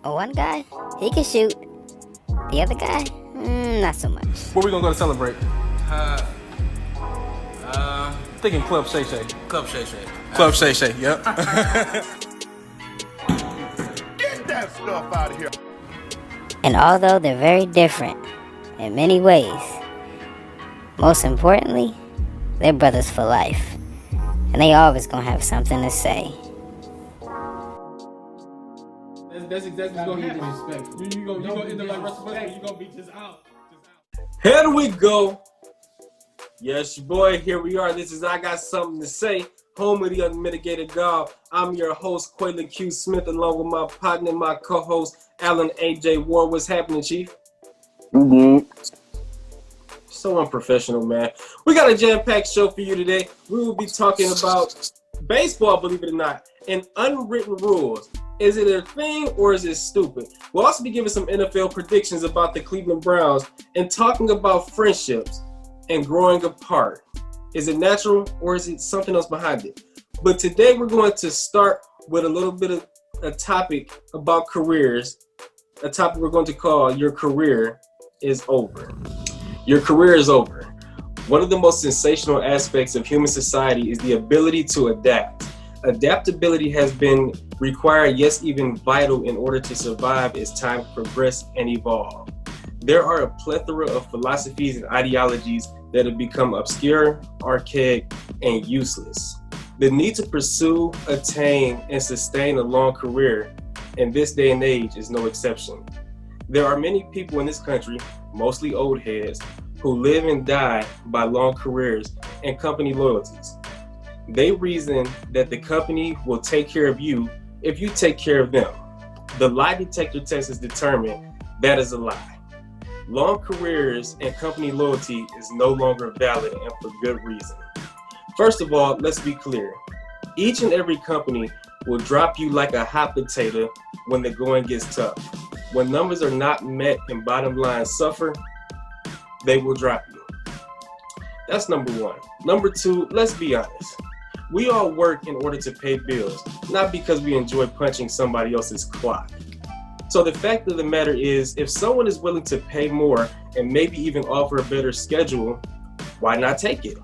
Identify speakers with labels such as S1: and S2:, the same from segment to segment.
S1: One guy, he can shoot. The other guy, not so much.
S2: Where we gonna go to celebrate?
S3: Uh,
S2: Thinking Club Shay Shay.
S3: Club Shay Shay.
S2: Club Shay Shay, yep.
S4: Get that stuff out of here.
S1: And although they're very different in many ways, most importantly, they're brothers for life. And they always gonna have something to say.
S5: That's exactly what you're gonna respect. You gonna end up like Russell Westbrook. You gonna be just out.
S6: Here we go. Yes, your boy, here we are. This is I Got Something to Say, home of the unmitigated God. I'm your host, Quaylen Q. Smith, along with my partner, my co-host, Alan A.J. Ward. What's happening, Chief? So unprofessional, man. We got a jam-packed show for you today. We will be talking about baseball, believe it or not, and unwritten rules. Is it a thing or is it stupid? We'll also be giving some NFL predictions about the Cleveland Browns and talking about friendships and growing apart. Is it natural or is it something else behind it? But today we're going to start with a little bit of a topic about careers, a topic we're going to call Your Career is Over. Your career is over. One of the most sensational aspects of human society is the ability to adapt. Adaptability has been required, yes, even vital in order to survive as time progresses and evolve. There are a plethora of philosophies and ideologies that have become obscure, archaic, and useless. The need to pursue, attain, and sustain a long career in this day and age is no exception. There are many people in this country, mostly old heads, who live and die by long careers and company loyalties. They reason that the company will take care of you if you take care of them. The lie detector test has determined that is a lie. Long careers and company loyalty is no longer valid, and for good reason. First of all, let's be clear. Each and every company will drop you like a hot potato when the going gets tough. When numbers are not met and bottom line suffer, they will drop you. That's number one. Number two, let's be honest. We all work in order to pay bills, not because we enjoy punching somebody else's clock. So the fact of the matter is, if someone is willing to pay more and maybe even offer a better schedule, why not take it?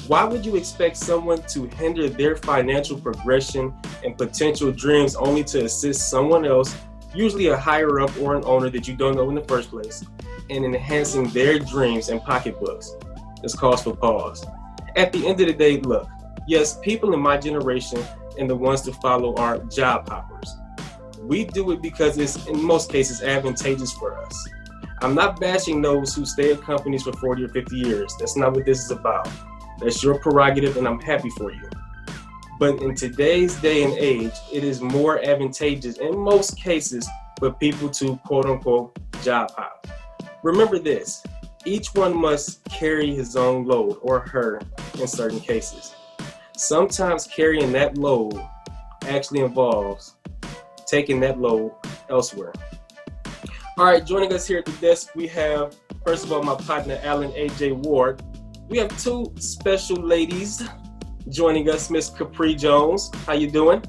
S6: Why would you expect someone to hinder their financial progression and potential dreams only to assist someone else, usually a higher up or an owner that you don't know in the first place, in enhancing their dreams and pocketbooks? This calls for pause. At the end of the day, look, yes, people in my generation and the ones to follow are job hoppers. We do it because it's, in most cases, advantageous for us. I'm not bashing those who stay at companies for 40 or 50 years. That's not what this is about. That's your prerogative, and I'm happy for you. But in today's day and age, it is more advantageous in most cases for people to quote unquote job hop. Remember this, each one must carry his own load, or her in certain cases. Sometimes carrying that load actually involves taking that load elsewhere. All right, joining us here at the desk, we have, first of all, my partner, Alan A.J. Ward. We have two special ladies joining us, Miss Capri Jones. How you doing?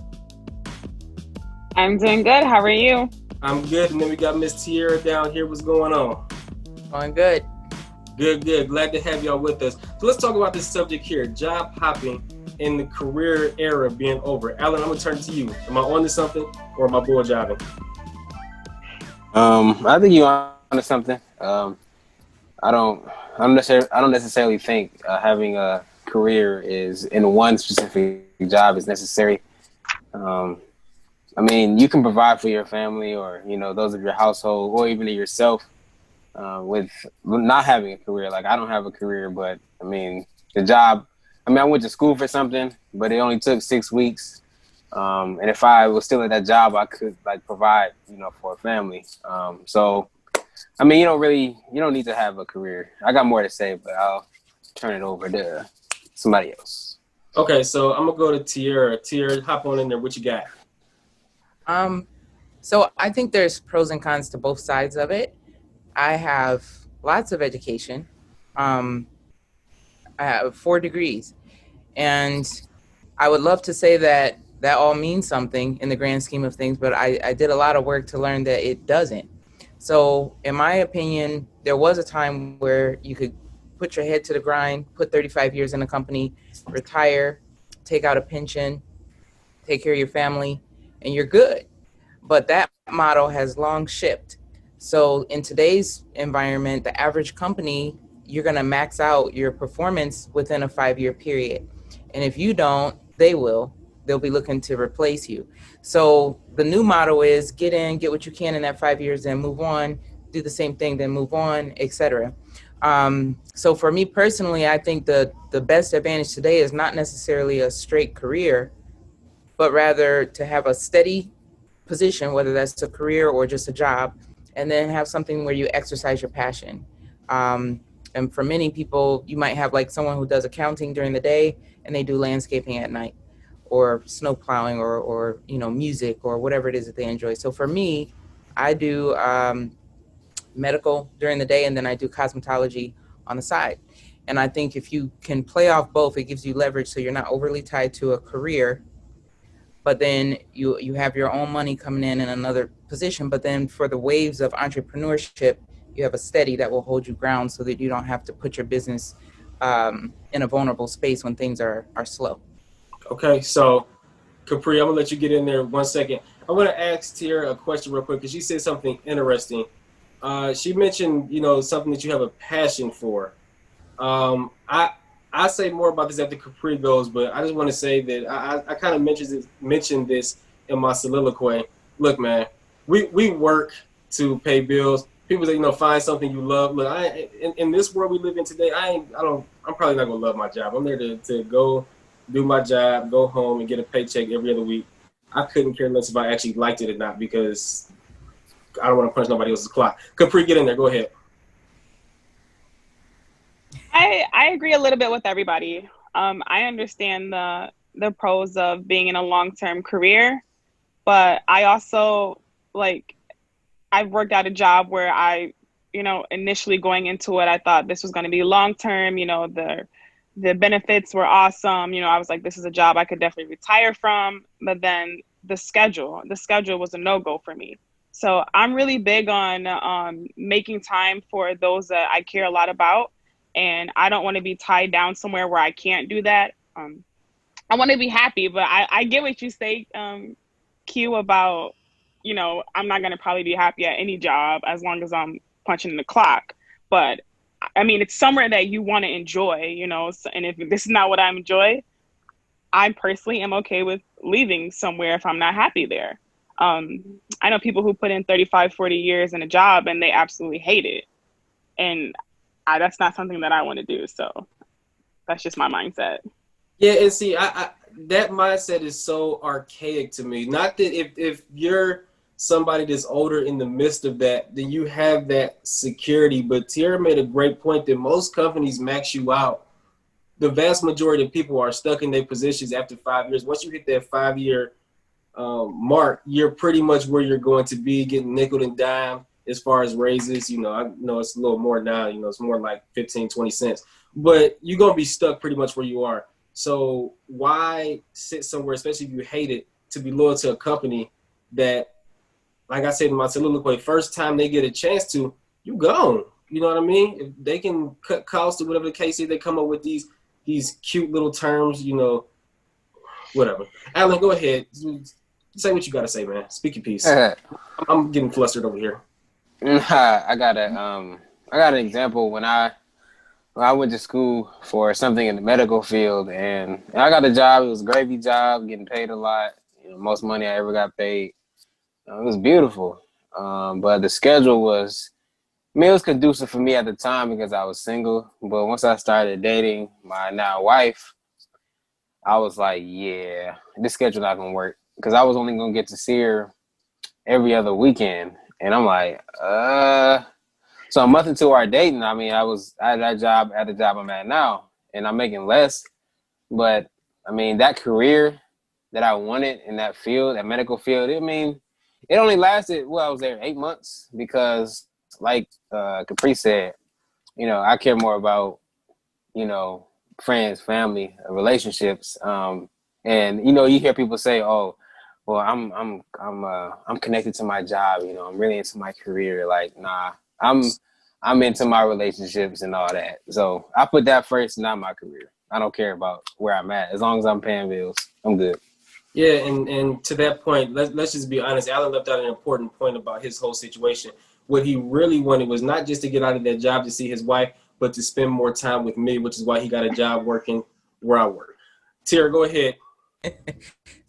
S7: I'm doing good. How are you?
S6: I'm good. And then we got Miss Tierra down here. What's going on?
S8: Going good.
S6: Good. Glad to have y'all with us. So let's talk about this subject here, job hopping in the career era being over. Alan, I'm gonna turn to you. Am I on to something or am I bull jobbing?
S8: I think you're on to something. I don't necessarily think having a career is in one specific job is necessary. I mean, you can provide for your family or, those of your household or even yourself with not having a career. Like, I don't have a career, but I mean, the job, I went to school for something, but it only took 6 weeks. And if I was still at that job, I could provide, for a family. So, you don't need to have a career. I got more to say, but I'll turn it over to somebody else.
S6: Okay, so I'm gonna go to Tierra. Tierra, hop on in there. What you got?
S9: So I think there's pros and cons to both sides of it. I have lots of education. I have 4 degrees, and I would love to say that that all means something in the grand scheme of things, but I did a lot of work to learn that it doesn't. So in my opinion, there was a time where you could put your head to the grind, put 35 years in a company, retire, take out a pension, take care of your family, and you're good. But that model has long shipped. So in today's environment, the average company, you're going to max out your performance within a 5-year period. And if you don't, they will. They'll be looking to replace you. So the new model is get in, get what you can in that 5 years, then move on, do the same thing, then move on, etc. So for me personally, I think the best advantage today is not necessarily a straight career, but rather to have a steady position, whether that's a career or just a job, and then have something where you exercise your passion. And for many people, you might have like someone who does accounting during the day and they do landscaping at night, or snow plowing, or music, or whatever it is that they enjoy. So for me, I do medical during the day, and then I do cosmetology on the side. And I think if you can play off both, it gives you leverage so you're not overly tied to a career, but then you have your own money coming in another position. But then for the waves of entrepreneurship, you have a steady that will hold you ground so that you don't have to put your business in a vulnerable space when things are slow.
S6: Okay, so Capri, I'm gonna let you get in there 1 second. I want to ask Tiara a question real quick because she said something interesting. She mentioned, something that you have a passion for. I say more about this after Capri goes, but I just want to say that I kind of mentioned this in my soliloquy. Look, man, we work to pay bills. People say, find something you love. Look, in this world we live in today, I'm probably not gonna love my job. I'm there to go do my job, go home, and get a paycheck every other week. I couldn't care less if I actually liked it or not because I don't want to punch nobody else's clock. Capri, get in there. Go ahead.
S7: I agree a little bit with everybody. I understand the pros of being in a long-term career, but I also I've worked at a job where initially going into it, I thought this was going to be long-term. The benefits were awesome. I was like, this is a job I could definitely retire from. But then the schedule was a no-go for me. So I'm really big on making time for those that I care a lot about. And I don't want to be tied down somewhere where I can't do that. I want to be happy, but I get what you say, Q, about, I'm not going to probably be happy at any job as long as I'm punching the clock. But I mean, it's somewhere that you want to enjoy, and if this is not what I enjoy, I personally am okay with leaving somewhere if I'm not happy there. I know people who put in 35, 40 years in a job and they absolutely hate it. And that's not something that I want to do. So that's just my mindset.
S6: Yeah, and see, I that mindset is so archaic to me. Not that if you're somebody that's older in the midst of that, then you have that security. But Tierra made a great point that most companies max you out. The vast majority of people are stuck in their positions after 5 years. Once you hit that 5-year mark, you're pretty much where you're going to be, getting nickel and dime as far as raises. I know it's a little more now. It's more like 15, 20 cents. But you're going to be stuck pretty much where you are. So why sit somewhere, especially if you hate it, to be loyal to a company that, like I said in my soliloquy, first time they get a chance to, you go. You know what I mean? If they can cut costs or whatever the case is, they come up with these cute little terms, whatever. Alan, go ahead. Say what you got to say, man. Speak your piece. I'm getting flustered over here.
S8: I got an example when I went to school for something in the medical field, and I got a job. It was a gravy job, getting paid a lot. Most money I ever got paid. It was beautiful, but the schedule was, it was conducive for me at the time because I was single. But once I started dating my now wife, I was like, yeah, this schedule not gonna work because I was only gonna get to see her every other weekend, and I'm like, So a month into our dating, I mean, I had that job at the job I'm at now, and I'm making less. But I mean, that career that I wanted in that field, that medical field, it only lasted, I was there 8 months because, like Capri said, I care more about, friends, family, relationships. And you know, you hear people say, "Oh, well, I'm connected to my job. You know, I'm really into my career." Like, nah, I'm into my relationships and all that. So I put that first, not my career. I don't care about where I'm at. As long as I'm paying bills, I'm good.
S6: Yeah, and to that point, let's just be honest. Alan left out an important point about his whole situation. What he really wanted was not just to get out of that job to see his wife, but to spend more time with me, which is why he got a job working where I work. Tara, go ahead.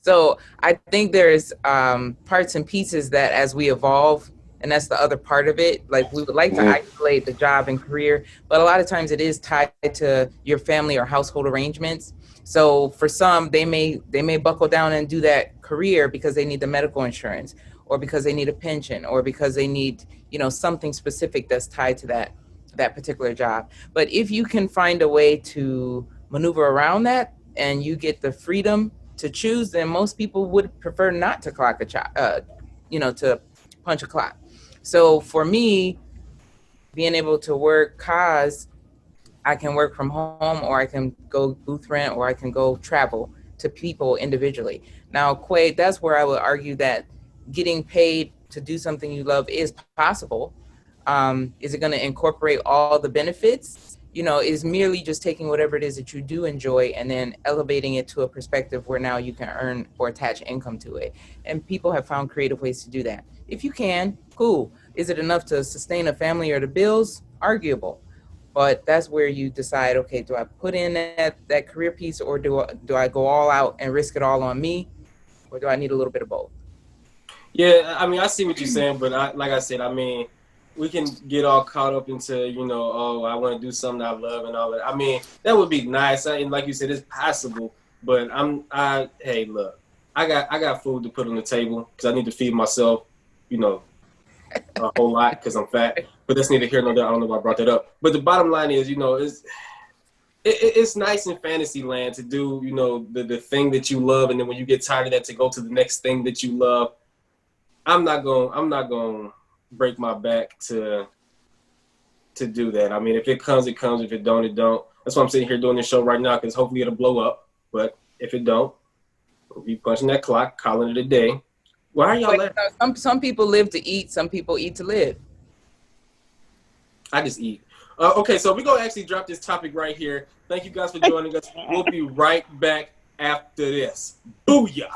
S9: So I think there's parts and pieces that as we evolve, and that's the other part of it. Like we would like to
S8: Mhm.
S9: isolate the job and career, but a lot of times it is tied to your family or household arrangements. So for some, they may buckle down and do that career because they need the medical insurance, or because they need a pension, or because they need something specific that's tied to that particular job. But if you can find a way to maneuver around that and you get the freedom to choose, then most people would prefer not to clock a to punch a clock. So for me, being able to work cause I can work from home, or I can go booth rent, or I can go travel to people individually. Now, Quay, that's where I would argue that getting paid to do something you love is possible. Is it going to incorporate all the benefits? Is merely just taking whatever it is that you do enjoy and then elevating it to a perspective where now you can earn or attach income to it. And people have found creative ways to do that. If you can, cool. Is it enough to sustain a family or the bills? Arguable. But that's where you decide, okay, do I put in that career piece, or do I go all out and risk it all on me, or do I need a little bit of both?
S6: Yeah, I mean, I see what you're saying, but like I said, I mean, we can get all caught up into, oh, I want to do something I love and all that. I mean, that would be nice, and like you said, it's possible. But hey, look, I got food to put on the table because I need to feed myself, you know, a whole lot because I'm fat. But that's neither here nor there. I don't know why I brought that up. But the bottom line is, it's nice in fantasy land to do, the thing that you love, and then when you get tired of that, to go to the next thing that you love. I'm not going to break my back to do that. I mean, if it comes, it comes. If it don't, it don't. That's why I'm sitting here doing this show right now, because hopefully it'll blow up. But if it don't, we'll be punching that clock, calling it a day. Why are y'all laughing?
S9: Some people live to eat, some people eat to live.
S6: I just eat. Okay, so we're going to actually drop this topic right here. Thank you guys for joining us. We'll be right back after this. Booyah!